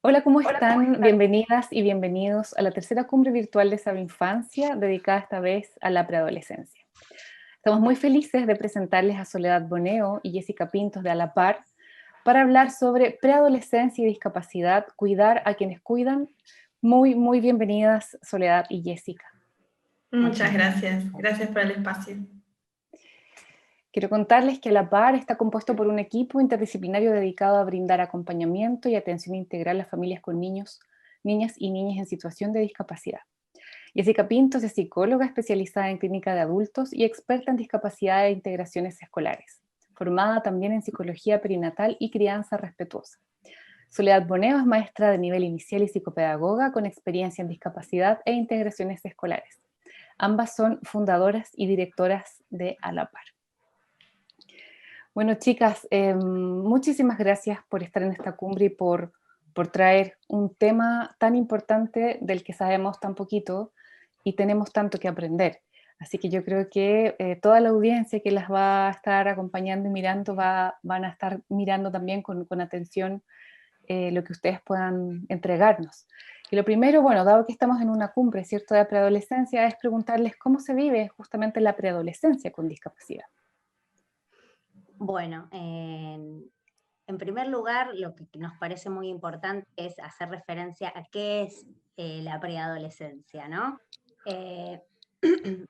Hola, ¿cómo están? Bienvenidas y bienvenidos a la tercera cumbre virtual de Saber Infancia, dedicada esta vez a la preadolescencia. Estamos muy felices de presentarles a Soledad Boneo y Jessica Pintos de A la Par para hablar sobre preadolescencia y discapacidad, cuidar a quienes cuidan. Muy bienvenidas, Soledad y Jessica. Muchas gracias. Gracias por el espacio. Quiero contarles que A la Par está compuesto por un equipo interdisciplinario dedicado a brindar acompañamiento y atención integral a familias con niños, niñas y niñas en situación de discapacidad. Jessica Pintos es psicóloga especializada en clínica de adultos y experta en discapacidad e integraciones escolares, formada también en psicología perinatal y crianza respetuosa. Soledad Boneo es maestra de nivel inicial y psicopedagoga con experiencia en discapacidad e integraciones escolares. Ambas son fundadoras y directoras de A la Par. Bueno, chicas, muchísimas gracias por estar en esta cumbre y por traer un tema tan importante del que sabemos tan poquito y tenemos tanto que aprender. Así que yo creo que toda la audiencia que las va a estar acompañando y mirando van a estar mirando también con atención lo que ustedes puedan entregarnos. Y lo primero, bueno, dado que estamos en una cumbre, ¿cierto?, de preadolescencia, es preguntarles cómo se vive justamente la preadolescencia con discapacidad. Bueno, en primer lugar, lo que nos parece muy importante es hacer referencia a qué es la preadolescencia, ¿no?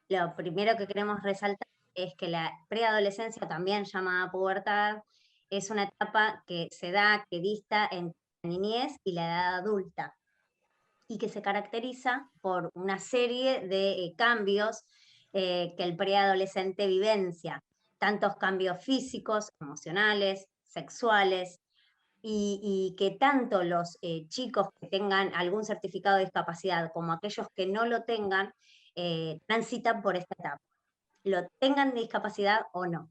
Lo primero que queremos resaltar es que la preadolescencia, también llamada pubertad, es una etapa que se da, que dista entre la niñez y la edad adulta, y que se caracteriza por una serie de cambios que el preadolescente vivencia, tantos cambios físicos, emocionales, sexuales, y que tanto los chicos que tengan algún certificado de discapacidad como aquellos que no lo tengan, transitan por esta etapa, lo tengan discapacidad o no.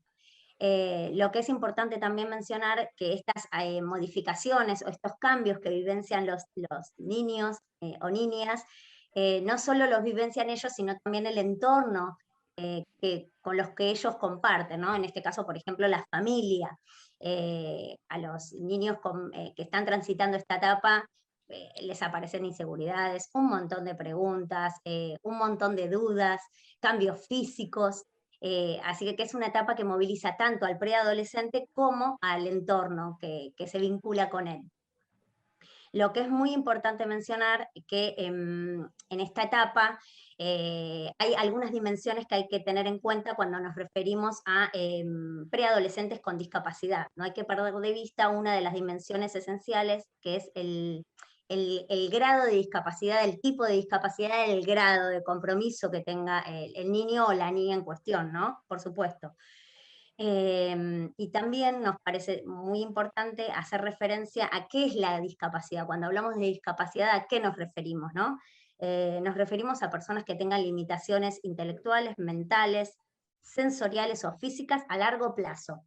Lo que es importante también mencionar que estas modificaciones o estos cambios que vivencian los niños o niñas, no solo los vivencian ellos, sino también el entorno con los que ellos comparten, ¿no? En este caso, por ejemplo, la familia. A los niños que están transitando esta etapa les aparecen inseguridades, un montón de preguntas, un montón de dudas, cambios físicos. Así que es una etapa que moviliza tanto al preadolescente como al entorno que se vincula con él. Lo que es muy importante mencionar es que en esta etapa hay algunas dimensiones que hay que tener en cuenta cuando nos referimos a preadolescentes con discapacidad. No hay que perder de vista una de las dimensiones esenciales, que es el grado de discapacidad, el tipo de discapacidad, el grado de compromiso que tenga el niño o la niña en cuestión, ¿no? Por supuesto. Y también nos parece muy importante hacer referencia a qué es la discapacidad. Cuando hablamos de discapacidad, ¿a qué nos referimos, no? Nos referimos a personas que tengan limitaciones intelectuales, mentales, sensoriales o físicas a largo plazo,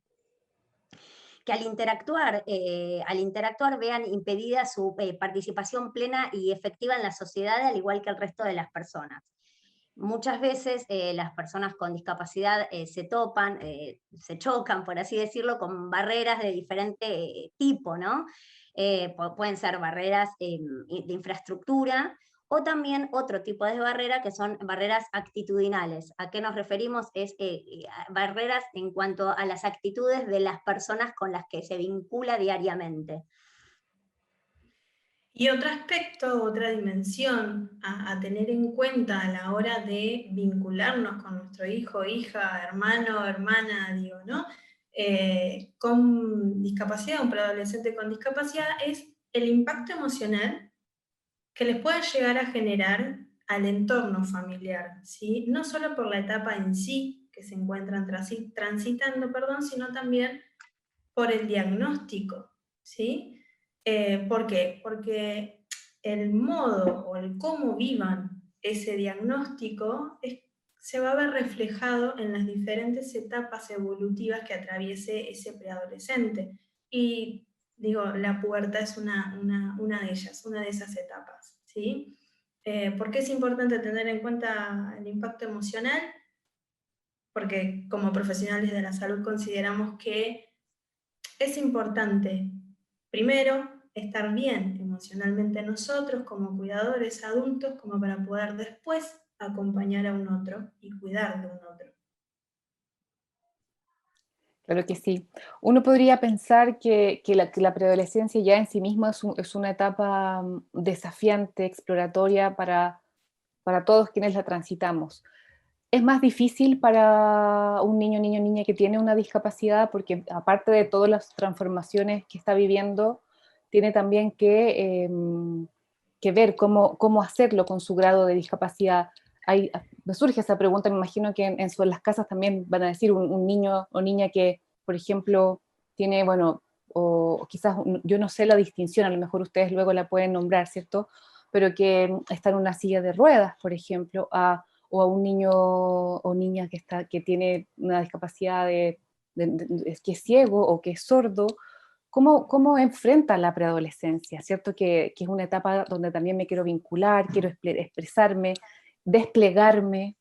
que al interactuar vean impedida su participación plena y efectiva en la sociedad, al igual que el resto de las personas. Muchas veces las personas con discapacidad se chocan, por así decirlo, con barreras de diferente tipo, ¿no? Pueden ser barreras de infraestructura, o también otro tipo de barrera que son barreras actitudinales. ¿A qué nos referimos? Es barreras en cuanto a las actitudes de las personas con las que se vincula diariamente. Y otro aspecto, otra dimensión a tener en cuenta a la hora de vincularnos con nuestro hijo, hija, hermano, hermana, digo, ¿no? Con discapacidad, un preadolescente con discapacidad, es el impacto emocional que les pueda llegar a generar al entorno familiar, ¿sí? No solo por la etapa en sí que se encuentran transitando, sino también por el diagnóstico, ¿sí? ¿Por qué? Porque el modo o el cómo vivan ese diagnóstico se va a ver reflejado en las diferentes etapas evolutivas que atraviese ese preadolescente. Y digo, la pubertad es una de ellas, una de esas etapas, ¿sí? ¿Por qué es importante tener en cuenta el impacto emocional? Porque como profesionales de la salud consideramos que es importante, primero, estar bien emocionalmente nosotros como cuidadores adultos, como para poder después acompañar a un otro y cuidar de un otro. Claro que sí. Uno podría pensar que la preadolescencia ya en sí misma es una etapa desafiante, exploratoria para todos quienes la transitamos. Es más difícil para un niño, niña que tiene una discapacidad porque aparte de todas las transformaciones que está viviendo, tiene también que ver cómo hacerlo con su grado de discapacidad. Me surge esa pregunta, me imagino que en las casas también van a decir un niño o niña que, por ejemplo, tiene, bueno, o quizás yo no sé la distinción, a lo mejor ustedes luego la pueden nombrar, ¿cierto? Pero que está en una silla de ruedas, por ejemplo, o a un niño o niña que tiene una discapacidad que es ciego o que es sordo, ¿cómo enfrenta la preadolescencia? ¿Cierto? Que es una etapa donde también me quiero vincular, quiero expresarme, desplegarme.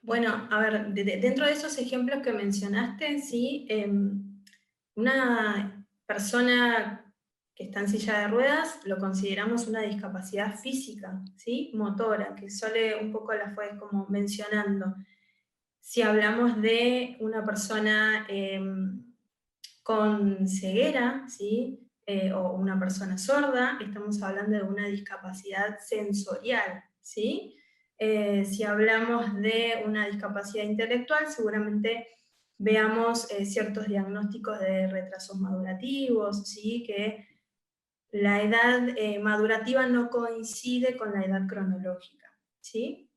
Bueno, a ver, dentro de esos ejemplos que mencionaste, sí, una persona que está en silla de ruedas lo consideramos una discapacidad física, ¿sí? Motora, que Sole un poco la fue como mencionando. Si hablamos de una persona con ceguera, ¿sí? O una persona sorda, estamos hablando de una discapacidad sensorial, ¿sí? Si hablamos de una discapacidad intelectual, seguramente veamos ciertos diagnósticos de retrasos madurativos, ¿sí? Que la edad madurativa no coincide con la edad cronológica, ¿sí?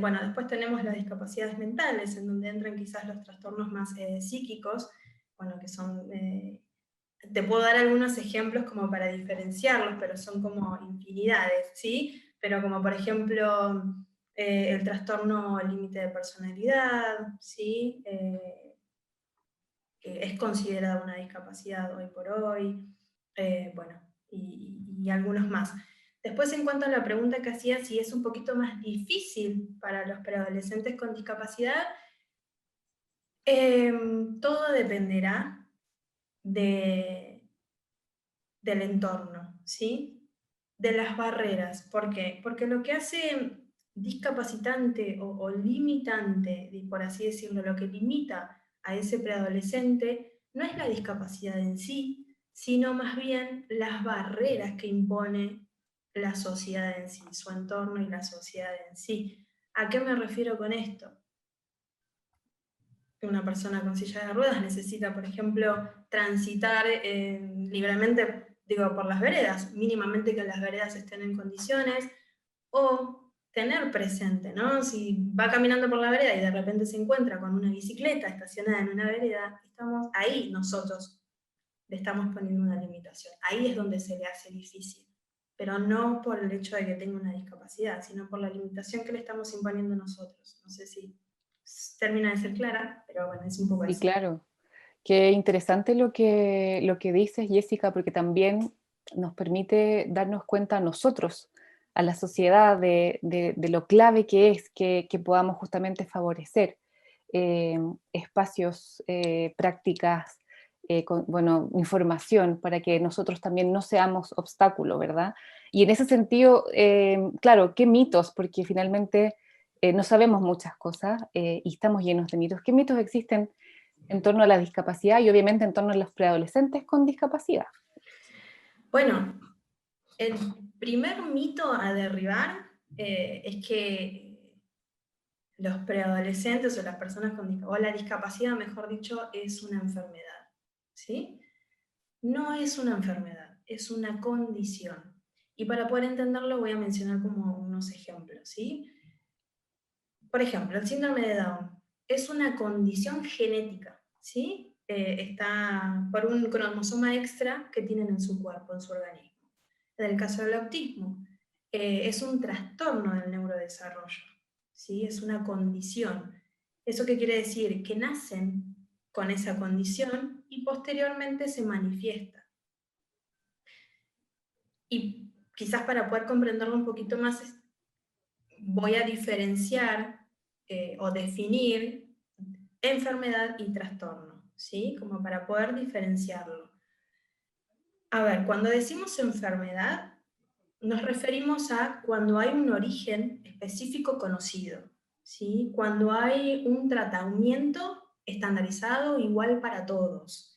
Bueno, después tenemos las discapacidades mentales, en donde entran quizás los trastornos más psíquicos, bueno, que son, te puedo dar algunos ejemplos como para diferenciarlos, pero son como infinidades, ¿sí? Pero como por ejemplo el trastorno límite de personalidad, ¿sí? Que es considerada una discapacidad hoy por hoy, bueno, y algunos más. Después, en cuanto a la pregunta que hacía, si es un poquito más difícil para los preadolescentes con discapacidad, todo dependerá de, del entorno, ¿sí? De las barreras. ¿Por qué? Porque lo que hace discapacitante o limitante, por así decirlo, lo que limita a ese preadolescente no es la discapacidad en sí, sino más bien las barreras que impone la sociedad en sí, su entorno y la sociedad en sí. ¿A qué me refiero con esto? Una persona con silla de ruedas necesita, por ejemplo, transitar libremente, digo, por las veredas, mínimamente que las veredas estén en condiciones, o tener presente, ¿no? Si va caminando por la vereda y de repente se encuentra con una bicicleta estacionada en una vereda, estamos ahí nosotros le estamos poniendo una limitación. Ahí es donde se le hace difícil, pero no por el hecho de que tenga una discapacidad, sino por la limitación que le estamos imponiendo nosotros. No sé si termina de ser clara, pero bueno, es un poco Sí, eso. claro. Qué interesante lo que dices, Jessica, porque también nos permite darnos cuenta a nosotros, a la sociedad, de lo clave que es que podamos justamente favorecer eh, espacios, prácticas, bueno, información para que nosotros también no seamos obstáculo, ¿verdad? Y en ese sentido, claro, qué mitos, porque finalmente no sabemos muchas cosas y estamos llenos de mitos. ¿Qué mitos existen en torno a la discapacidad y obviamente en torno a los preadolescentes con discapacidad? Bueno, el primer mito a derribar es que los preadolescentes o las personas con discapacidad, o la discapacidad, mejor dicho, es una enfermedad, ¿sí? No es una enfermedad, es una condición. Y para poder entenderlo voy a mencionar como unos ejemplos, ¿sí? Por ejemplo, el síndrome de Down es una condición genética, ¿sí? Está por un cromosoma extra que tienen en su cuerpo, en su organismo. En el caso del autismo, es un trastorno del neurodesarrollo, ¿sí? Es una condición. ¿Eso qué quiere decir? Que nacen con esa condición y posteriormente se manifiesta. ¿Y quizás para poder comprenderlo un poquito más, voy a diferenciar o definir enfermedad y trastorno, ¿sí? Como para poder diferenciarlo. A ver, cuando decimos enfermedad, nos referimos a cuando hay un origen específico conocido, ¿sí? Cuando hay un tratamiento estandarizado igual para todos,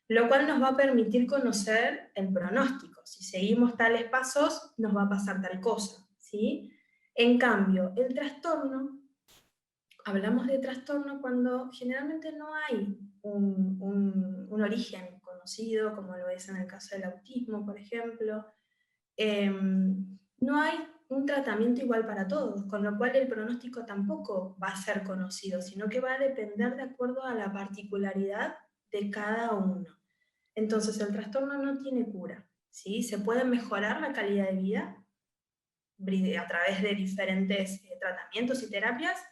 lo cual nos va a permitir conocer el pronóstico. Si seguimos tales pasos, nos va a pasar tal cosa, ¿sí? En cambio, el trastorno, hablamos de trastorno cuando generalmente no hay un origen conocido, como lo es en el caso del autismo, por ejemplo. No hay un tratamiento igual para todos, con lo cual el pronóstico tampoco va a ser conocido, sino que va a depender de acuerdo a la particularidad de cada uno. Entonces el trastorno no tiene cura, ¿sí? Se puede mejorar la calidad de vida a través de diferentes tratamientos y terapias,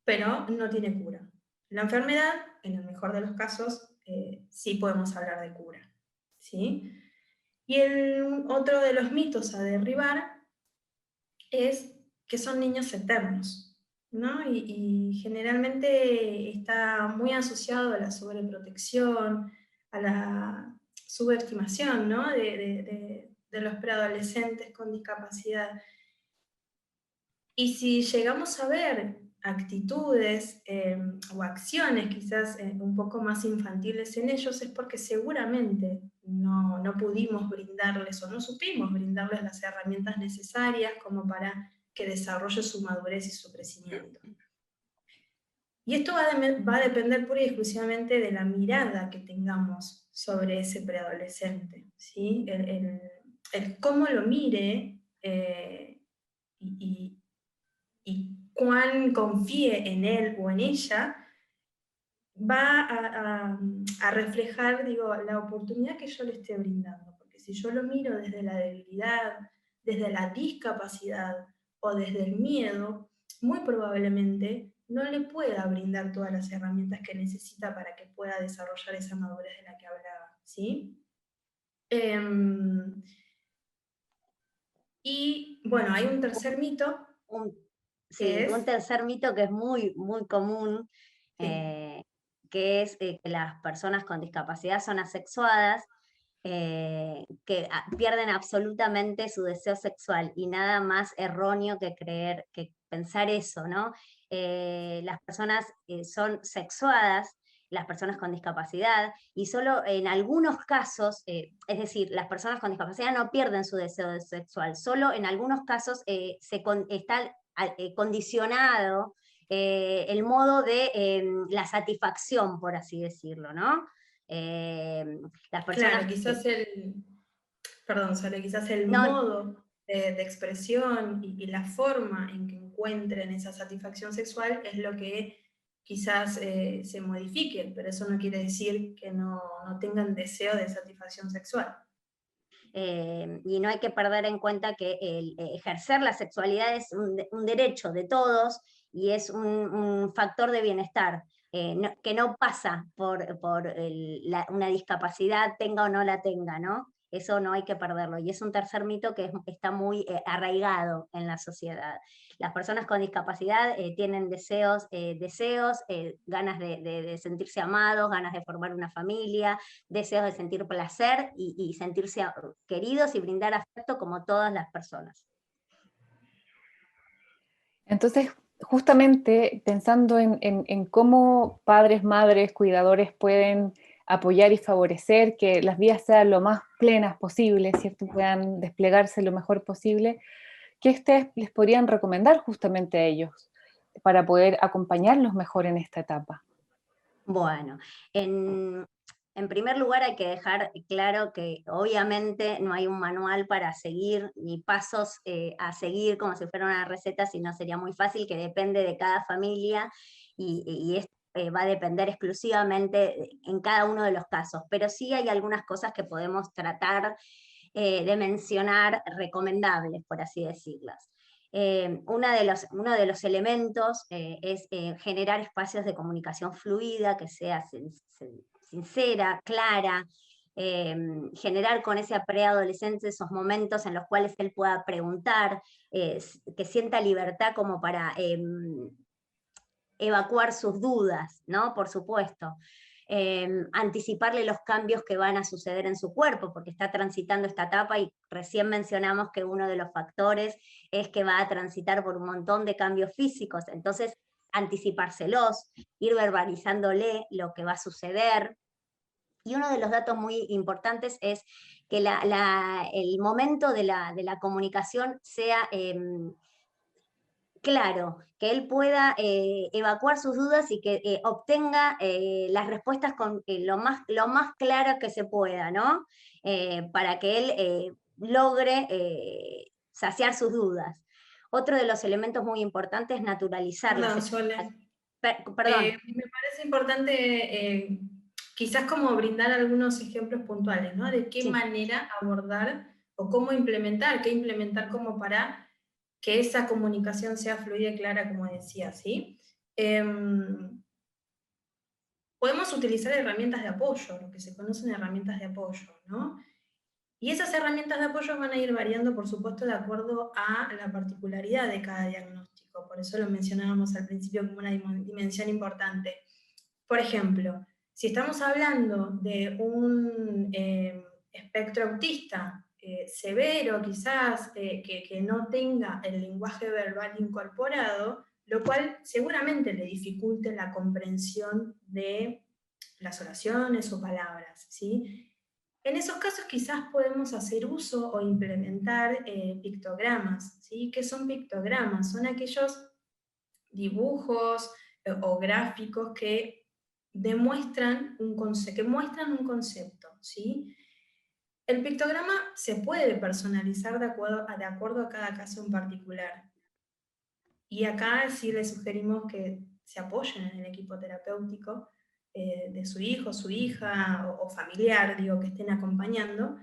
pero no tiene cura. La enfermedad, en el mejor de los casos, sí podemos hablar de cura, ¿sí? Y otro de los mitos a derribar es que son niños eternos, ¿no? Y generalmente está muy asociado a la sobreprotección, a la subestimación, ¿no? de los preadolescentes con discapacidad. Y si llegamos a ver actitudes o acciones quizás un poco más infantiles en ellos, es porque seguramente no pudimos brindarles o no supimos brindarles las herramientas necesarias como para que desarrolle su madurez y su crecimiento. Y esto va a depender pura y exclusivamente de la mirada que tengamos sobre ese preadolescente, ¿sí? El cómo lo mire y cuán confíe en él o en ella, va a reflejar, digo, la oportunidad que yo le esté brindando. Porque si yo lo miro desde la debilidad, desde la discapacidad o desde el miedo, muy probablemente no le pueda brindar todas las herramientas que necesita para que pueda desarrollar esa madurez de la que hablaba, ¿sí? Y bueno, hay un tercer mito. Sí, un tercer mito que es muy, muy común, Sí. que es que las personas con discapacidad son asexuadas, que pierden absolutamente su deseo sexual, y nada más erróneo que creer, que pensar eso, ¿no? Las personas son sexuadas, las personas con discapacidad, y solo en algunos casos, es decir, las personas con discapacidad no pierden su deseo sexual, solo en algunos casos está condicionado el modo de la satisfacción, por así decirlo, ¿no? Las personas... Claro, quizás perdón, Sole, quizás el No, modo de expresión y la forma en que encuentren esa satisfacción sexual es lo que quizás se modifique, pero eso no quiere decir que no tengan deseo de satisfacción sexual. Y no hay que perder en cuenta que ejercer la sexualidad es un derecho de todos y es un factor de bienestar, que no pasa por una discapacidad, tenga o no la tenga, ¿no? Eso no hay que perderlo. Y es un tercer mito que está muy arraigado en la sociedad. Las personas con discapacidad tienen deseos, ganas de sentirse amados, ganas de formar una familia, deseos de sentir placer y sentirse queridos y brindar afecto como todas las personas. Entonces, justamente pensando en cómo padres, madres, cuidadores pueden apoyar y favorecer que las vidas sean lo más plenas posible, ¿cierto? Puedan desplegarse lo mejor posible, ¿qué ustedes les podrían recomendar justamente a ellos para poder acompañarlos mejor en esta etapa? Bueno, en primer lugar hay que dejar claro que obviamente no hay un manual para seguir, ni pasos a seguir como si fuera una receta, sino sería muy fácil, que depende de cada familia y esto va a depender exclusivamente en cada uno de los casos. Pero sí hay algunas cosas que podemos tratar de mencionar recomendables, por así decirlas. Uno de los elementos es generar espacios de comunicación fluida, que sea sincera, clara, generar con ese preadolescente esos momentos en los cuales él pueda preguntar, que sienta libertad como para evacuar sus dudas, ¿no? Por supuesto. Anticiparle los cambios que van a suceder en su cuerpo, porque está transitando esta etapa y recién mencionamos que uno de los factores es que va a transitar por un montón de cambios físicos, entonces anticipárselos, ir verbalizándole lo que va a suceder. Y uno de los datos muy importantes es que el momento de la comunicación sea claro, que él pueda evacuar sus dudas y que obtenga las respuestas con lo más claras que se pueda, ¿no? Para que él logre saciar sus dudas. Otro de los elementos muy importantes es naturalizar la Perdón, sexualidad. Sole. Perdón. Me parece importante quizás como brindar algunos ejemplos puntuales, ¿no? De qué Sí. manera abordar o cómo implementar, qué implementar como para que esa comunicación sea fluida y clara, como decía, ¿sí? Podemos utilizar herramientas de apoyo, lo que se conocen herramientas de apoyo, ¿no? Y esas herramientas de apoyo van a ir variando, por supuesto, de acuerdo a la particularidad de cada diagnóstico. Por eso lo mencionábamos al principio como una dimensión importante. Por ejemplo, si estamos hablando de un espectro autista severo, quizás que no tenga el lenguaje verbal incorporado, lo cual seguramente le dificulte la comprensión de las oraciones o palabras, ¿sí? En esos casos quizás podemos hacer uso o implementar pictogramas, ¿sí? ¿Qué son pictogramas? Son aquellos dibujos o gráficos que muestran un concepto, ¿sí? El pictograma se puede personalizar de acuerdo a cada caso en particular. Y acá sí les sugerimos que se apoyen en el equipo terapéutico de su hijo, su hija o familiar, digo, que estén acompañando,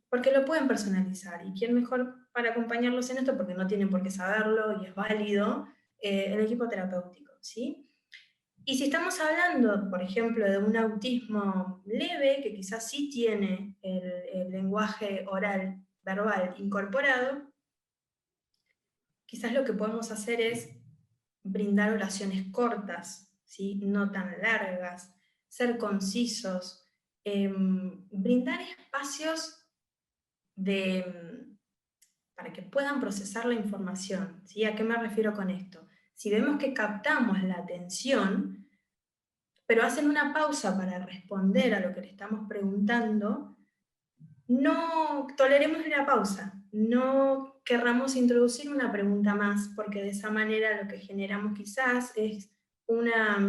porque lo pueden personalizar. ¿Y quién mejor para acompañarlos en esto? Porque no tienen por qué saberlo y es válido, el equipo terapéutico, ¿sí? Y si estamos hablando, por ejemplo, de un autismo leve, que quizás sí tiene el lenguaje oral, verbal incorporado, quizás lo que podemos hacer es brindar oraciones cortas, ¿sí? No tan largas, ser concisos, brindar espacios para que puedan procesar la información, ¿sí? ¿A qué me refiero con esto? Si vemos que captamos la atención, pero hacen una pausa para responder a lo que le estamos preguntando, no toleremos la pausa, no querramos introducir una pregunta más, porque de esa manera lo que generamos quizás es una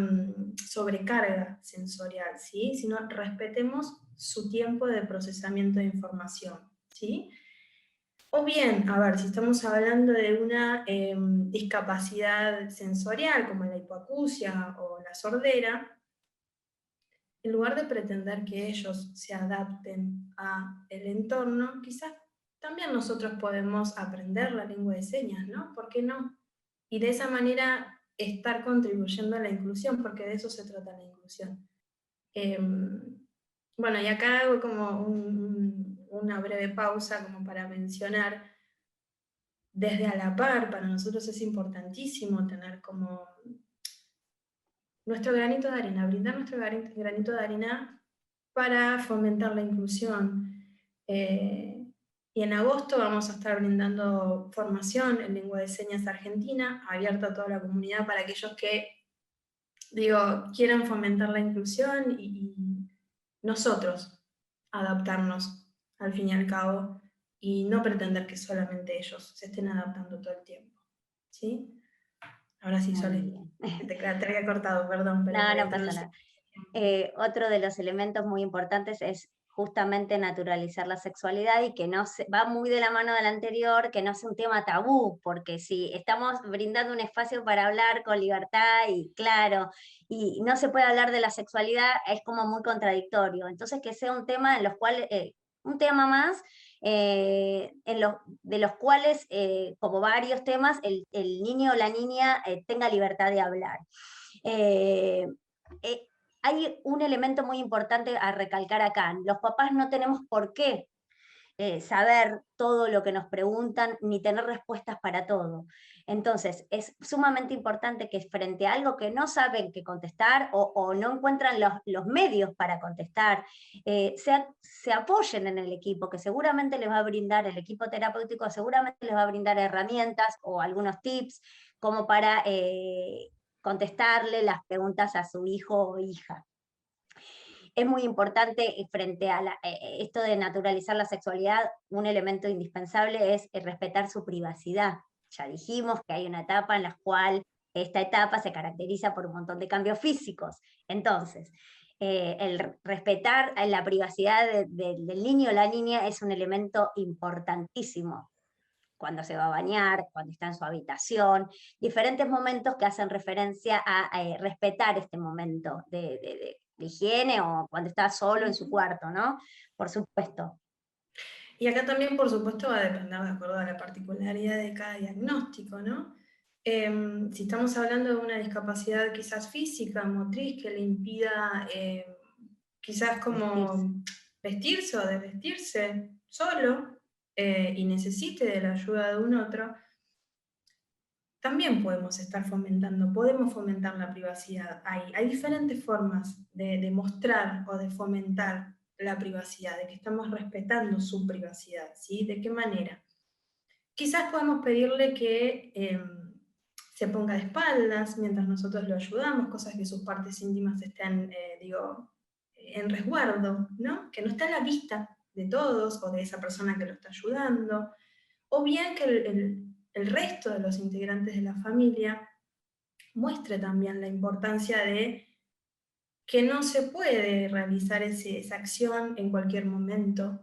sobrecarga sensorial, ¿sí? Sino respetemos su tiempo de procesamiento de información, ¿sí? O bien, a ver, si estamos hablando de una discapacidad sensorial, como la hipoacusia o la sordera, en lugar de pretender que ellos se adapten al entorno, quizás también nosotros podemos aprender la lengua de señas, ¿no? ¿Por qué no? Y de esa manera estar contribuyendo a la inclusión, porque de eso se trata la inclusión. Bueno, y acá hago como una breve pausa como para mencionar, desde a la par, para nosotros es importantísimo tener como nuestro granito de arena, brindar nuestro granito de arena para fomentar la inclusión. Y en agosto vamos a estar brindando formación en lengua de señas argentina, abierta a toda la comunidad para aquellos que, quieran fomentar la inclusión y nosotros adaptarnos al fin y al cabo y no pretender que solamente ellos se estén adaptando todo el tiempo. ¿Sí? Ahora sí, Sole, te había cortado, perdón. Pero no pasa nada. Otro de los elementos muy importantes es justamente naturalizar la sexualidad y que no va muy de la mano del anterior, que no sea un tema tabú, porque si estamos brindando un espacio para hablar con libertad y claro, y no se puede hablar de la sexualidad, es como muy contradictorio. Entonces que sea un tema en los cuales, un tema más, de los cuales, como varios temas, el niño o la niña tenga libertad de hablar. hay un elemento muy importante a recalcar acá. Los papás no tenemos por qué saber todo lo que nos preguntan, ni tener respuestas para todo. Entonces, es sumamente importante que frente a algo que no saben qué contestar o no encuentran los medios para contestar, se apoyen en el equipo, que seguramente les va a brindar, el equipo terapéutico seguramente les va a brindar herramientas o algunos tips como para contestarle las preguntas a su hijo o hija. Es muy importante frente a esto de naturalizar la sexualidad, un elemento indispensable es respetar su privacidad. Ya dijimos que hay una etapa en la cual esta etapa se caracteriza por un montón de cambios físicos. Entonces, el respetar la privacidad del niño o la niña es un elemento importantísimo. Cuando se va a bañar, cuando está en su habitación, diferentes momentos que hacen referencia a respetar este momento de higiene o cuando está solo en su cuarto, ¿no? Por supuesto. Y acá también, por supuesto, va a depender de acuerdo a la particularidad de cada diagnóstico, ¿no? Si estamos hablando de una discapacidad quizás física, motriz, que le impida quizás como vestirse o desvestirse solo y necesite de la ayuda de un otro, también podemos fomentar la privacidad. Hay diferentes formas de mostrar o de fomentar la privacidad, de que estamos respetando su privacidad, ¿sí? ¿De qué manera? Quizás podemos pedirle que se ponga de espaldas mientras nosotros lo ayudamos, cosas que sus partes íntimas estén, en resguardo, ¿no? Que no esté a la vista de todos o de esa persona que lo está ayudando, o bien que el resto de los integrantes de la familia muestre también la importancia de que no se puede realizar esa acción en cualquier momento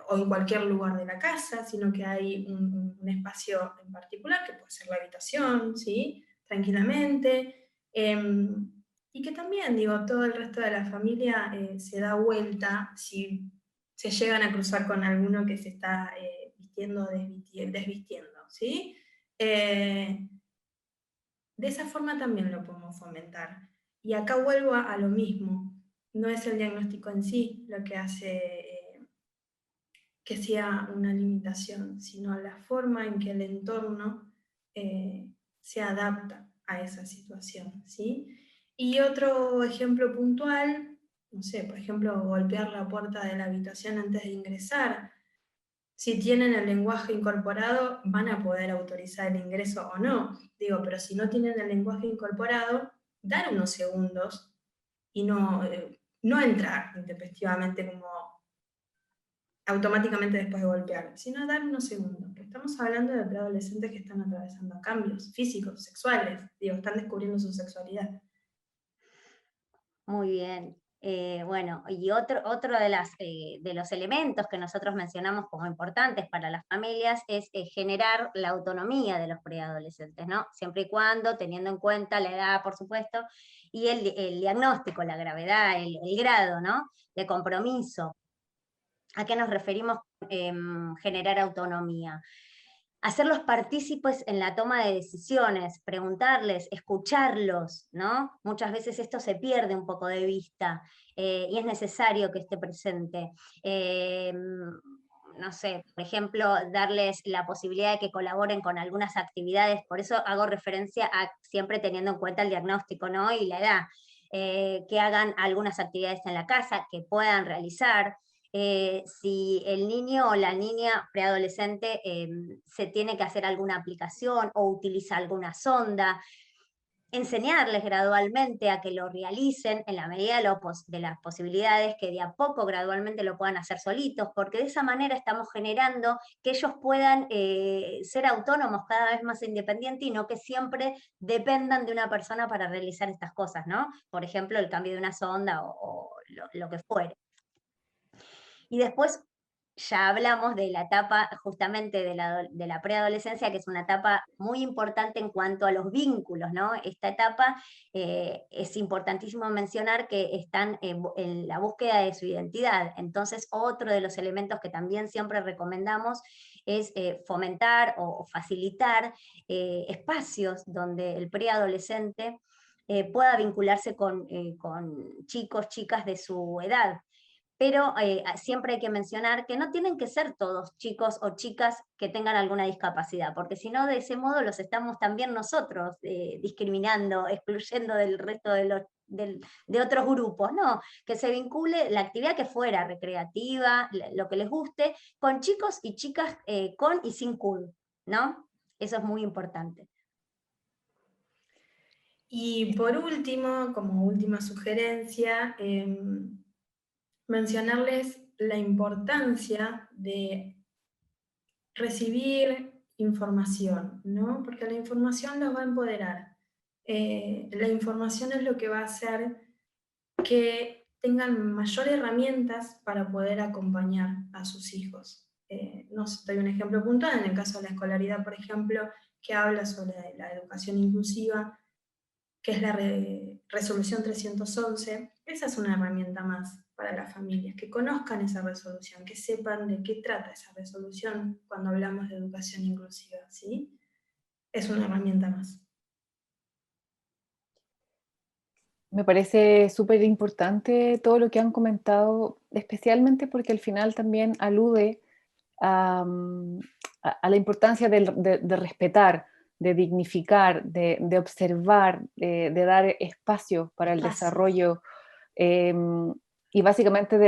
o en cualquier lugar de la casa, sino que hay un espacio en particular, que puede ser la habitación, ¿sí? Tranquilamente, y que también, digo, todo el resto de la familia se da vuelta si se llegan a cruzar con alguno que se está vistiendo o desvistiendo, ¿sí? De esa forma también lo podemos fomentar. Y acá vuelvo a lo mismo, no es el diagnóstico en sí lo que hace que sea una limitación, sino la forma en que el entorno se adapta a esa situación, ¿sí? Y otro ejemplo puntual, no sé, por ejemplo, golpear la puerta de la habitación antes de ingresar. Si tienen el lenguaje incorporado, van a poder autorizar el ingreso o no. Digo, pero si no tienen el lenguaje incorporado, dar unos segundos y no entrar intempestivamente como automáticamente después de golpear, sino dar unos segundos. Porque estamos hablando de preadolescentes que están atravesando cambios físicos, sexuales, digo, están descubriendo su sexualidad. Muy bien. Bueno, y otro de los elementos que nosotros mencionamos como importantes para las familias es generar la autonomía de los preadolescentes, ¿no? Siempre y cuando, teniendo en cuenta la edad, por supuesto, y el diagnóstico, la gravedad, el grado, ¿no? De compromiso. ¿A qué nos referimos generar autonomía? Hacerlos partícipes en la toma de decisiones, preguntarles, escucharlos, ¿no? Muchas veces esto se pierde un poco de vista y es necesario que esté presente. No sé, por ejemplo, darles la posibilidad de que colaboren con algunas actividades, por eso hago referencia a siempre teniendo en cuenta el diagnóstico, ¿no? Y la edad. Que hagan algunas actividades en la casa, que puedan realizar, si el niño o la niña preadolescente se tiene que hacer alguna aplicación o utiliza alguna sonda, enseñarles gradualmente a que lo realicen en la medida de las posibilidades, que de a poco gradualmente lo puedan hacer solitos, porque de esa manera estamos generando que ellos puedan ser autónomos, cada vez más independientes, y no que siempre dependan de una persona para realizar estas cosas, ¿no? Por ejemplo, el cambio de una sonda o lo que fuere. Y después ya hablamos de la etapa justamente de la preadolescencia, que es una etapa muy importante en cuanto a los vínculos, ¿no? Esta etapa es importantísimo mencionar que están en la búsqueda de su identidad. Entonces, otro de los elementos que también siempre recomendamos es fomentar o facilitar espacios donde el preadolescente pueda vincularse con chicos, chicas de su edad. Pero siempre hay que mencionar que no tienen que ser todos chicos o chicas que tengan alguna discapacidad, porque si no, de ese modo los estamos también nosotros discriminando, excluyendo del resto de otros grupos, no, que se vincule la actividad que fuera, recreativa, lo que les guste, con chicos y chicas con y sin CUD, ¿no? Eso es muy importante. Y por último, como última sugerencia, mencionarles la importancia de recibir información, ¿no? Porque la información los va a empoderar. La información es lo que va a hacer que tengan mayor herramientas para poder acompañar a sus hijos. No doy un ejemplo puntual, en el caso de la escolaridad, por ejemplo, que habla sobre la educación inclusiva, que es la resolución 311, esa es una herramienta más para las familias, que conozcan esa resolución, que sepan de qué trata esa resolución cuando hablamos de educación inclusiva, ¿sí? Es una herramienta más. Me parece súper importante todo lo que han comentado, especialmente porque al final también alude a la importancia de respetar, de dignificar, de observar, de dar espacio para el desarrollo, y básicamente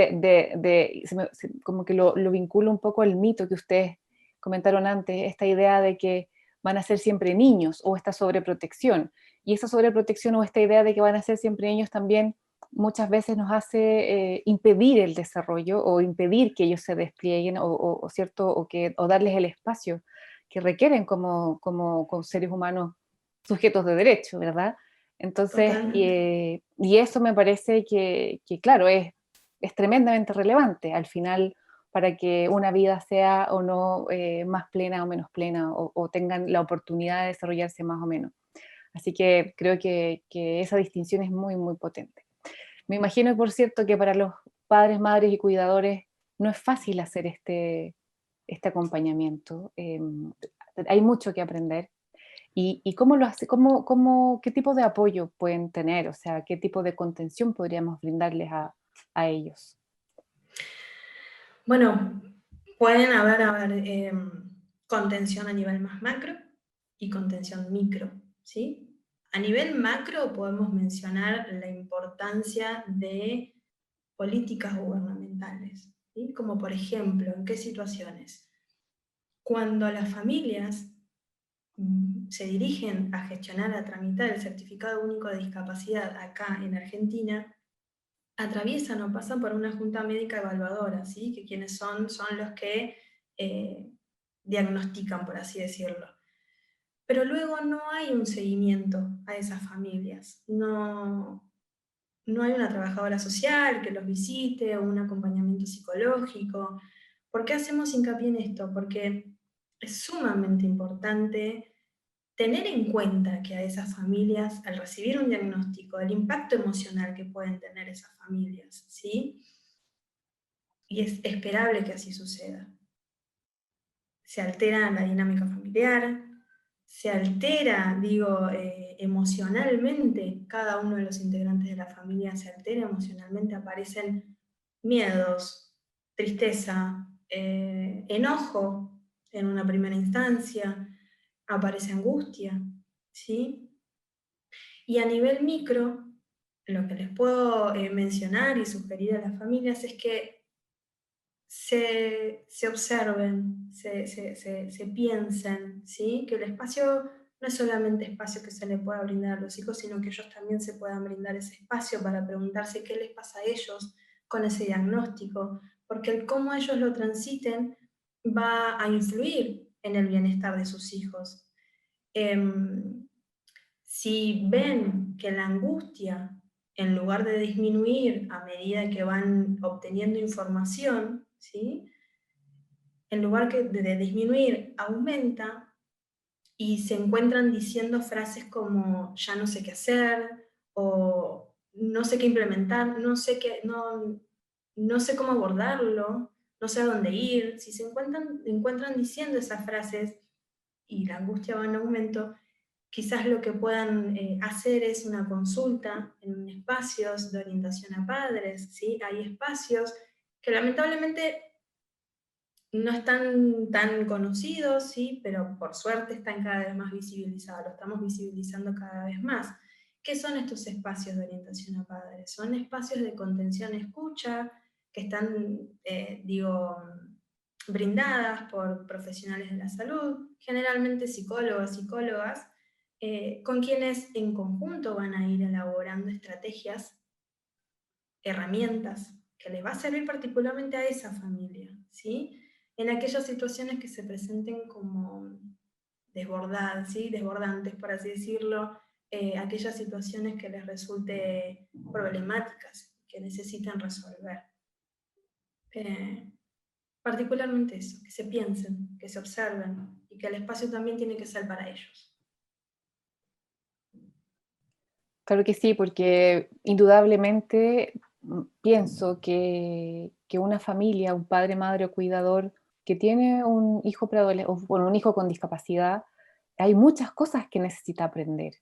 como que lo vinculo un poco al mito que ustedes comentaron antes, esta idea de que van a ser siempre niños, o esta sobreprotección. Y esa sobreprotección o esta idea de que van a ser siempre niños también muchas veces nos hace impedir el desarrollo, o impedir que ellos se desplieguen, ¿cierto? O darles el espacio que requieren como seres humanos sujetos de derecho, ¿verdad? Entonces, y eso me parece que claro, es tremendamente relevante al final para que una vida sea o no más plena o menos plena, o tengan la oportunidad de desarrollarse más o menos. Así que creo que esa distinción es muy, muy potente. Me imagino, por cierto, que para los padres, madres y cuidadores no es fácil hacer este acompañamiento. Hay mucho que aprender. ¿Y cómo lo hace? ¿Qué tipo de apoyo pueden tener? O sea, ¿qué tipo de contención podríamos brindarles a ellos? Bueno, pueden haber contención a nivel más macro y contención micro, ¿sí? A nivel macro podemos mencionar la importancia de políticas gubernamentales, ¿sí? Como por ejemplo, ¿en qué situaciones? Cuando las familias se dirigen a gestionar, a tramitar el certificado único de discapacidad acá en Argentina, atraviesan o pasan por una junta médica evaluadora, ¿sí? Que quienes son los que diagnostican, por así decirlo. Pero luego no hay un seguimiento a esas familias, no hay una trabajadora social que los visite o un acompañamiento psicológico. ¿Por qué hacemos hincapié en esto? Porque es sumamente importante tener en cuenta que a esas familias, al recibir un diagnóstico, el impacto emocional que pueden tener esas familias, ¿sí? Y es esperable que así suceda. Se altera la dinámica familiar, se altera, emocionalmente, cada uno de los integrantes de la familia se altera emocionalmente, aparecen miedos, tristeza, enojo en una primera instancia, aparece angustia, ¿sí? Y a nivel micro, lo que les puedo mencionar y sugerir a las familias es que se observen, se piensen, ¿sí? Que el espacio no es solamente espacio que se le pueda brindar a los hijos, sino que ellos también se puedan brindar ese espacio para preguntarse qué les pasa a ellos con ese diagnóstico, porque el cómo ellos lo transiten va a influir en el bienestar de sus hijos. Si ven que la angustia, en lugar de disminuir a medida que van obteniendo información, ¿sí? En lugar de disminuir, aumenta y se encuentran diciendo frases como ya no sé qué hacer o no sé qué implementar, no sé cómo abordarlo, no sé a dónde ir. Si se encuentran diciendo esas frases y la angustia va en aumento, quizás lo que puedan hacer es una consulta en espacios de orientación a padres, ¿sí? Hay espacios que lamentablemente no están tan conocidos, ¿sí? Pero por suerte están cada vez más visibilizados, lo estamos visibilizando cada vez más. ¿Qué son estos espacios de orientación a padres? Son espacios de contención escucha que están, brindadas por profesionales de la salud, generalmente psicólogos, psicólogas, con quienes en conjunto van a ir elaborando estrategias, herramientas que les va a servir particularmente a esa familia, ¿sí? En aquellas situaciones que se presenten como desbordadas, ¿sí? Desbordantes, por así decirlo, aquellas situaciones que les resulte problemáticas, que necesitan resolver. Particularmente eso, que se piensen, que se observen y que el espacio también tiene que ser para ellos. Claro que sí, porque indudablemente pienso que una familia, un padre, madre o cuidador que tiene un hijo preadolescente, o bueno, un hijo con discapacidad, hay muchas cosas que necesita aprender.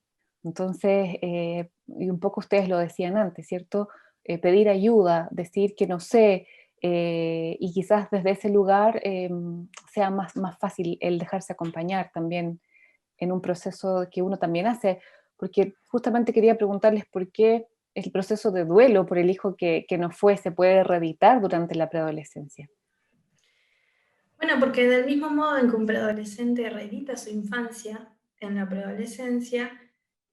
Entonces, y un poco ustedes lo decían antes, ¿cierto? Pedir ayuda, decir que no sé, y quizás desde ese lugar sea más fácil el dejarse acompañar también en un proceso que uno también hace, porque justamente quería preguntarles por qué el proceso de duelo por el hijo que no fue se puede reeditar durante la preadolescencia. Bueno, porque del mismo modo en que un preadolescente reedita su infancia en la preadolescencia,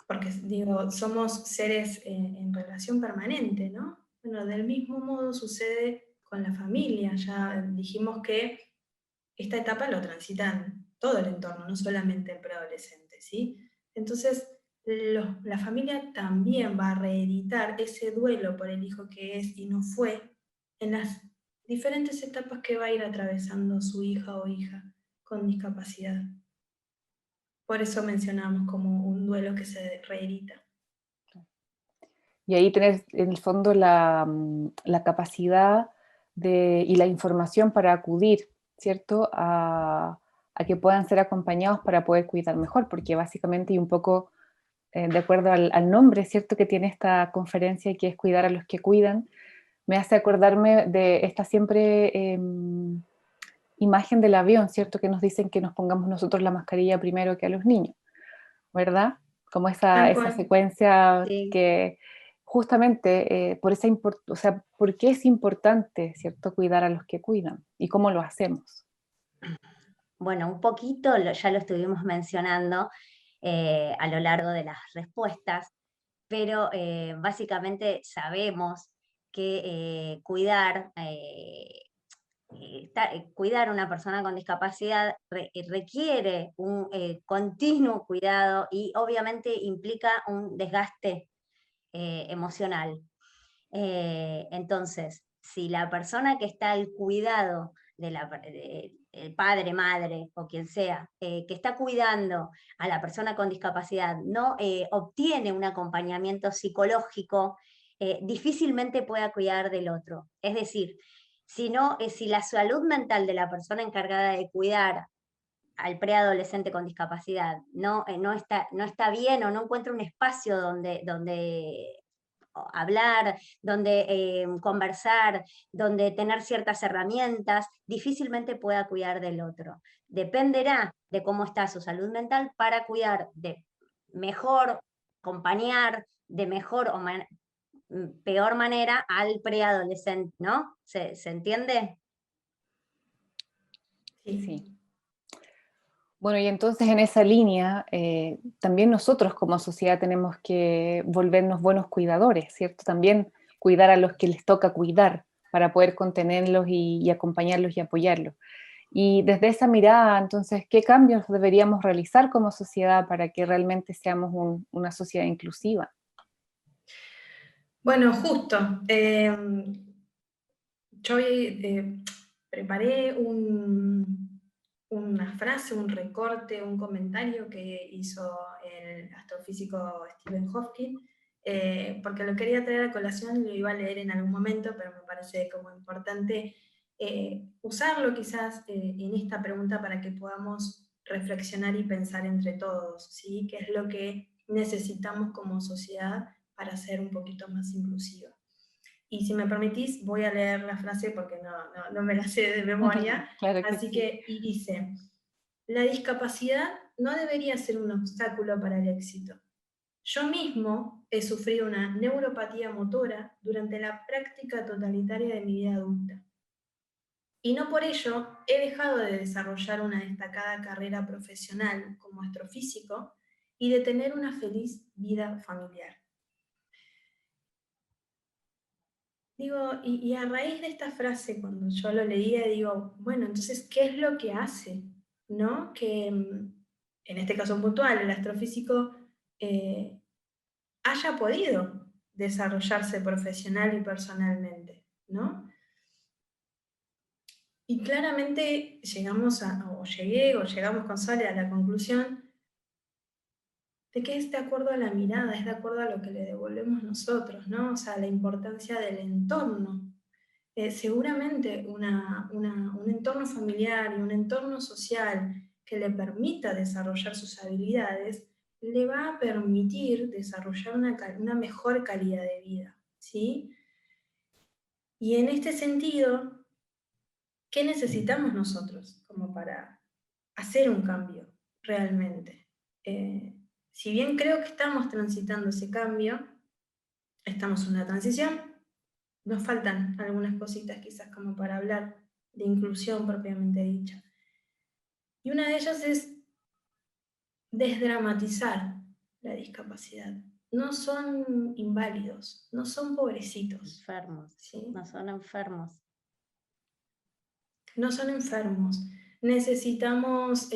porque digo, somos seres en relación permanente, ¿no? Bueno, del mismo modo sucede con la familia. Ya dijimos que esta etapa lo transitan todo el entorno, no solamente el preadolescente, ¿sí? Entonces, la familia también va a reeditar ese duelo por el hijo que es y no fue en las diferentes etapas que va a ir atravesando su hija o hija con discapacidad. Por eso mencionamos como un duelo que se reedita. Y ahí tener en el fondo la capacidad y la información para acudir, ¿cierto? A que puedan ser acompañados para poder cuidar mejor, porque básicamente y un poco de acuerdo al nombre, ¿cierto? Que tiene esta conferencia, que es cuidar a los que cuidan, me hace acordarme de esta siempre imagen del avión, ¿cierto? Que nos dicen que nos pongamos nosotros la mascarilla primero que a los niños, ¿verdad? Como Tal esa cual. secuencia Sí. que justamente o sea, ¿por qué es importante, ¿cierto? Cuidar a los que cuidan y cómo lo hacemos. Bueno, un poquito ya lo estuvimos mencionando a lo largo de las respuestas, pero básicamente sabemos que cuidar a una persona con discapacidad requiere un continuo cuidado y obviamente implica un desgaste emocional. Entonces, si la persona que está al cuidado el padre, madre o quien sea, que está cuidando a la persona con discapacidad, no obtiene un acompañamiento psicológico, difícilmente pueda cuidar del otro. Es decir, si la salud mental de la persona encargada de cuidar al preadolescente con discapacidad no está bien o no encuentra un espacio donde hablar, donde conversar, donde tener ciertas herramientas, difícilmente pueda cuidar del otro. Dependerá de cómo está su salud mental para cuidar de mejor, acompañar de mejor o peor manera al preadolescente, ¿no? ¿Se entiende? Sí. Sí. Bueno, y entonces en esa línea, también nosotros como sociedad tenemos que volvernos buenos cuidadores, ¿cierto? También cuidar a los que les toca cuidar para poder contenerlos y acompañarlos y apoyarlos. Y desde esa mirada, entonces, ¿qué cambios deberíamos realizar como sociedad para que realmente seamos una sociedad inclusiva? Bueno, justo. Yo preparé una frase, un recorte, un comentario que hizo el astrofísico Stephen Hawking, porque lo quería traer a colación y lo iba a leer en algún momento, pero me parece como importante usarlo quizás en esta pregunta para que podamos reflexionar y pensar entre todos, ¿sí? ¿Qué es lo que necesitamos como sociedad para ser un poquito más inclusiva? Y si me permitís, voy a leer la frase porque no me la sé de memoria. Claro que Así sí. que, y dice, la discapacidad no debería ser un obstáculo para el éxito. Yo mismo he sufrido una neuropatía motora durante la práctica totalitaria de mi vida adulta. Y no por ello he dejado de desarrollar una destacada carrera profesional como astrofísico y de tener una feliz vida familiar. Digo, y a raíz de esta frase, cuando yo lo leía, digo, bueno, entonces, ¿qué es lo que hace? ¿No? Que en este caso puntual, el astrofísico haya podido desarrollarse profesional y personalmente, ¿no? Y claramente llegamos llegamos con Sole a la conclusión de que es de acuerdo a la mirada, es de acuerdo a lo que le devolvemos nosotros, ¿no? O sea, la importancia del entorno. Seguramente un entorno familiar y un entorno social que le permita desarrollar sus habilidades, le va a permitir desarrollar una mejor calidad de vida, ¿sí? Y en este sentido, ¿qué necesitamos nosotros como para hacer un cambio realmente? Si bien creo que estamos transitando ese cambio, estamos en una transición, nos faltan algunas cositas quizás como para hablar de inclusión propiamente dicha. Y una de ellas es desdramatizar la discapacidad. No son inválidos, no son pobrecitos. Enfermos, ¿Sí? no son enfermos. No son enfermos. Necesitamos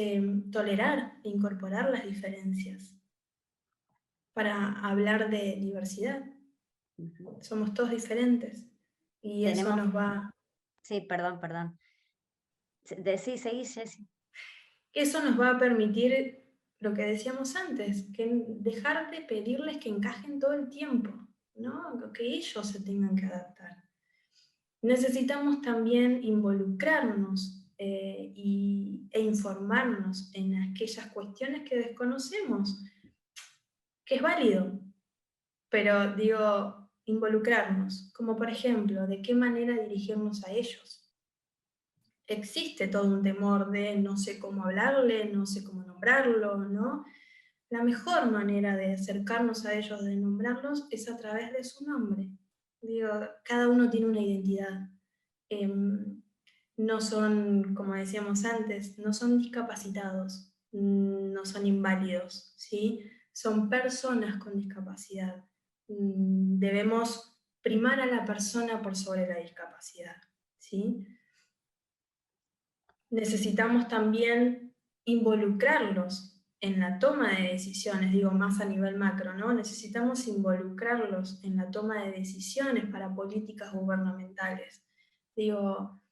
tolerar e incorporar las diferencias para hablar de diversidad. Somos todos diferentes y eso Tenemos, nos va... sí, perdón. Sí, seguí, Jessy. Eso nos va a permitir lo que decíamos antes, que dejar de pedirles que encajen todo el tiempo, ¿no? Que ellos se tengan que adaptar. Necesitamos también involucrarnos e informarnos en aquellas cuestiones que desconocemos, que es válido, pero digo, involucrarnos, como por ejemplo, de qué manera dirigirnos a ellos. Existe todo un temor de no sé cómo hablarle, no sé cómo nombrarlo, ¿no? La mejor manera de acercarnos a ellos, de nombrarlos, es a través de su nombre. Digo, cada uno tiene una identidad. No son, como decíamos antes, no son discapacitados, no son inválidos, ¿sí? Son personas con discapacidad. Debemos primar a la persona por sobre la discapacidad, ¿sí? Necesitamos también involucrarlos en la toma de decisiones, digo más a nivel macro, ¿no? Necesitamos involucrarlos en la toma de decisiones para políticas gubernamentales. Digo,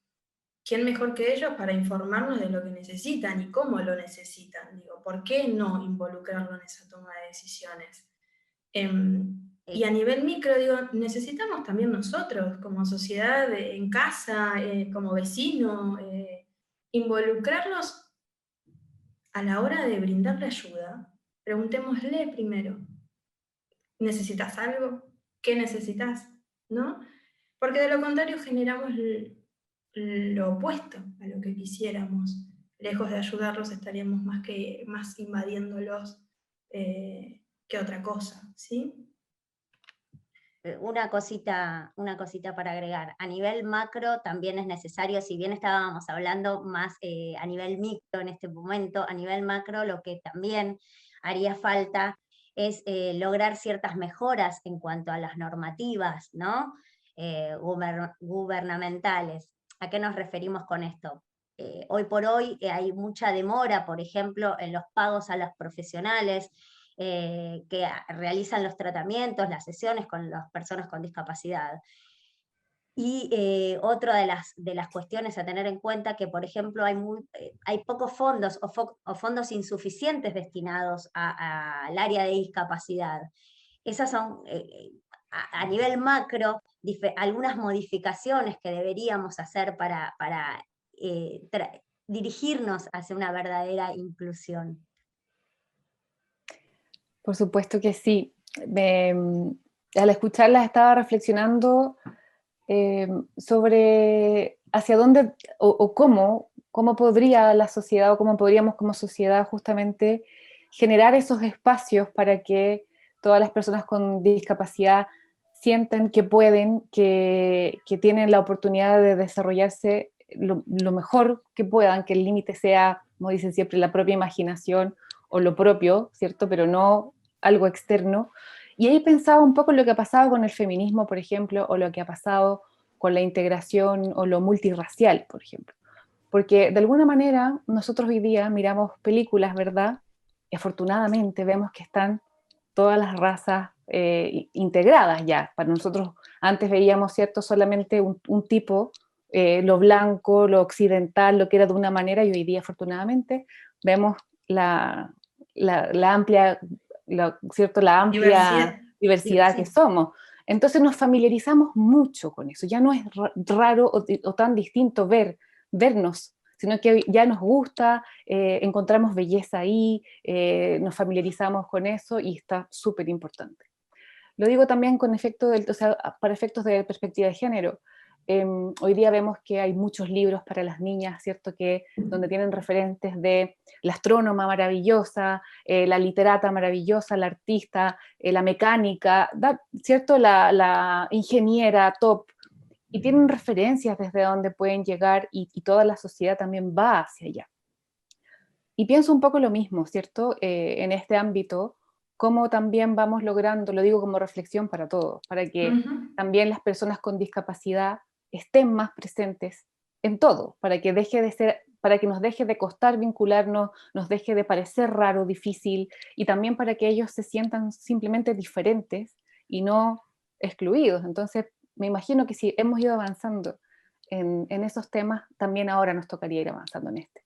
¿quién mejor que ellos para informarnos de lo que necesitan y cómo lo necesitan? Digo, ¿por qué no involucrarlo en esa toma de decisiones? Y a nivel micro, digo, necesitamos también nosotros, como sociedad, en casa, como vecino, involucrarlos a la hora de brindarle ayuda. Preguntémosle primero, ¿necesitas algo? ¿Qué necesitas? ¿No? Porque de lo contrario generamos lo opuesto a lo que quisiéramos. Lejos de ayudarlos estaríamos más invadiéndolos que otra cosa, ¿sí? Una cosita para agregar. A nivel macro también es necesario, si bien estábamos hablando más a nivel micro en este momento, a nivel macro lo que también haría falta es lograr ciertas mejoras en cuanto a las normativas, ¿no? Gubernamentales. ¿A qué nos referimos con esto? Hoy por hoy hay mucha demora, por ejemplo, en los pagos a los profesionales, que realizan los tratamientos, las sesiones con las personas con discapacidad. Y otra de las cuestiones a tener en cuenta que, por ejemplo, hay pocos fondos o fondos insuficientes destinados al área de discapacidad. Esas son, a nivel macro, algunas modificaciones que deberíamos hacer para dirigirnos hacia una verdadera inclusión. Por supuesto que sí. Al escucharlas estaba reflexionando sobre hacia dónde o cómo podría la sociedad o cómo podríamos como sociedad justamente generar esos espacios para que todas las personas con discapacidad sientan que pueden, que tienen la oportunidad de desarrollarse lo mejor que puedan, que el límite sea, como dicen siempre, la propia imaginación o lo propio, ¿cierto? Pero no algo externo. Y ahí pensaba un poco en lo que ha pasado con el feminismo, por ejemplo, o lo que ha pasado con la integración o lo multirracial, por ejemplo. Porque de alguna manera nosotros hoy día miramos películas, ¿verdad? Y afortunadamente vemos que están todas las razas integradas ya. Para nosotros antes veíamos, ¿cierto?, solamente un tipo, lo blanco, lo occidental, lo que era de una manera, y hoy día afortunadamente vemos la amplia, ¿cierto?, la amplia Diversidad. diversidad que Sí, somos. Entonces nos familiarizamos mucho con eso, ya no es raro o tan distinto vernos, sino que ya nos gusta, encontramos belleza ahí, nos familiarizamos con eso y está súper importante. Lo digo también con efecto o sea, para efectos de perspectiva de género. Hoy día vemos que hay muchos libros para las niñas, ¿cierto? Donde tienen referentes de la astrónoma maravillosa, la literata maravillosa, la artista, la mecánica, ¿cierto? La ingeniera top, y tienen referencias desde donde pueden llegar y toda la sociedad también va hacia allá. Y pienso un poco lo mismo, ¿cierto? En este ámbito, cómo también vamos logrando, lo digo como reflexión para todos, para que también las personas con discapacidad estén más presentes en todo, para que deje de ser, para que nos deje de costar vincularnos, nos deje de parecer raro, difícil, y también para que ellos se sientan simplemente diferentes y no excluidos. Entonces, me imagino que si hemos ido avanzando en esos temas, también ahora nos tocaría ir avanzando en este.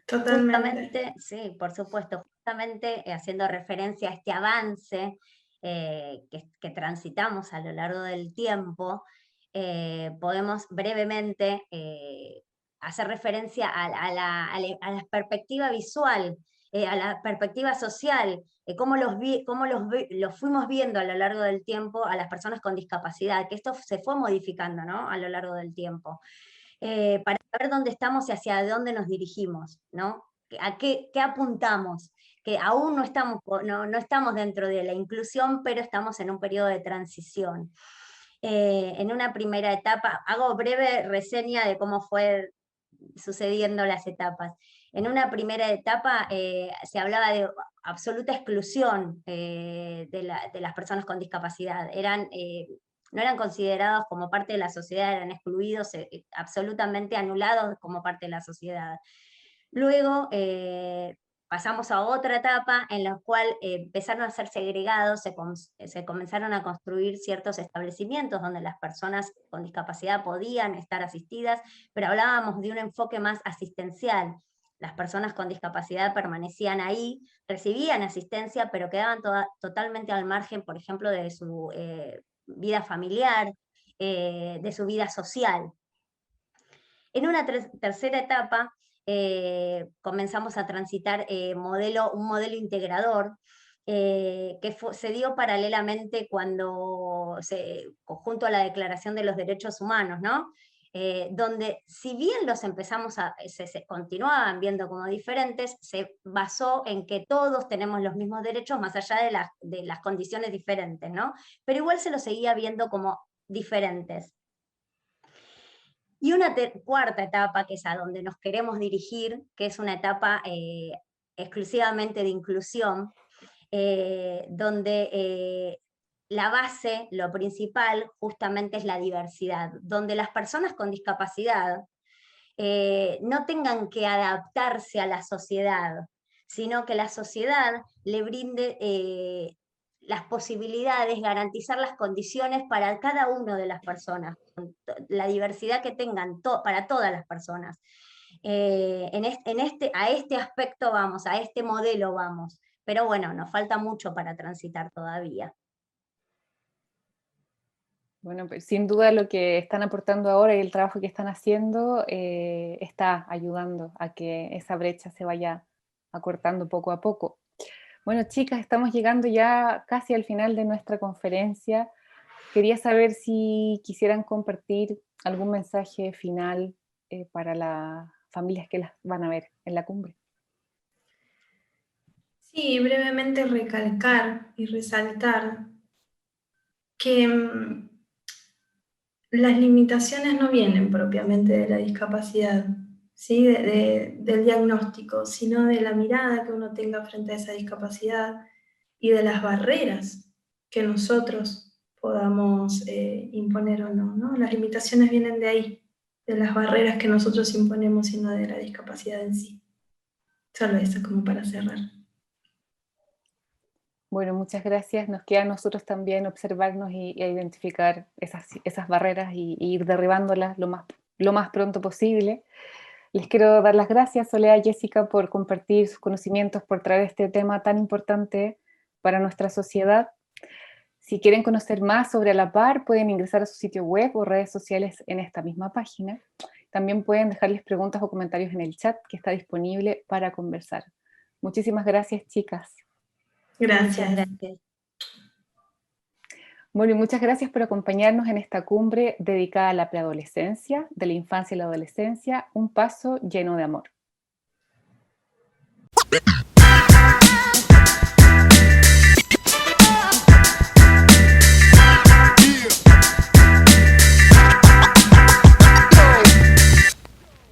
Totalmente. Justamente, sí, por supuesto, justamente haciendo referencia a este avance que transitamos a lo largo del tiempo, podemos brevemente hacer referencia a la perspectiva visual, a la perspectiva social, cómo los fuimos viendo a lo largo del tiempo a las personas con discapacidad, que esto se fue modificando, ¿no?, a lo largo del tiempo. Para saber dónde estamos y hacia dónde nos dirigimos, ¿no? ¿A qué apuntamos? Que aún no estamos dentro de la inclusión, pero estamos en un periodo de transición. En una primera etapa, hago breve reseña de cómo fue sucediendo las etapas. En una primera etapa se hablaba de absoluta exclusión de las personas con discapacidad. No eran considerados como parte de la sociedad, eran excluidos, absolutamente anulados como parte de la sociedad. Luego pasamos a otra etapa en la cual empezaron a ser segregados, se comenzaron a construir ciertos establecimientos donde las personas con discapacidad podían estar asistidas, pero hablábamos de un enfoque más asistencial. Las personas con discapacidad permanecían ahí, recibían asistencia, pero quedaban totalmente al margen, por ejemplo, de su vida familiar, de su vida social. En una tercera etapa comenzamos a transitar un modelo integrador se dio paralelamente junto a la Declaración de los Derechos Humanos, ¿no? Donde si bien se continuaban viendo como diferentes, se basó en que todos tenemos los mismos derechos más allá de las condiciones diferentes, ¿no? Pero igual se los seguía viendo como diferentes. Y una cuarta etapa, que es a donde nos queremos dirigir, que es una etapa exclusivamente de inclusión, donde la base, lo principal, justamente es la diversidad, donde las personas con discapacidad no tengan que adaptarse a la sociedad, sino que la sociedad le brinde las posibilidades, garantizar las condiciones para cada una de las personas, la diversidad que tengan para todas las personas. A este aspecto vamos, a este modelo vamos, pero bueno, nos falta mucho para transitar todavía. Bueno, pues sin duda lo que están aportando ahora y el trabajo que están haciendo está ayudando a que esa brecha se vaya acortando poco a poco. Bueno, chicas, estamos llegando ya casi al final de nuestra conferencia. Quería saber si quisieran compartir algún mensaje final para las familias que las van a ver en la cumbre. Sí, brevemente recalcar y resaltar que las limitaciones no vienen propiamente de la discapacidad, ¿sí? Del diagnóstico, sino de la mirada que uno tenga frente a esa discapacidad y de las barreras que nosotros podamos imponer o no, ¿no? Las limitaciones vienen de ahí, de las barreras que nosotros imponemos y no de la discapacidad en sí. Solo eso como para cerrar. Bueno, muchas gracias. Nos queda a nosotros también observarnos y identificar esas barreras y ir derribándolas lo más pronto posible. Les quiero dar las gracias, Soledad y Jessica, por compartir sus conocimientos, por traer este tema tan importante para nuestra sociedad. Si quieren conocer más sobre la par, pueden ingresar a su sitio web o redes sociales en esta misma página. También pueden dejarles preguntas o comentarios en el chat que está disponible para conversar. Muchísimas gracias, chicas. Gracias. Muchas gracias. Bueno, y muchas gracias por acompañarnos en esta cumbre dedicada a la preadolescencia, de la infancia y la adolescencia, un paso lleno de amor.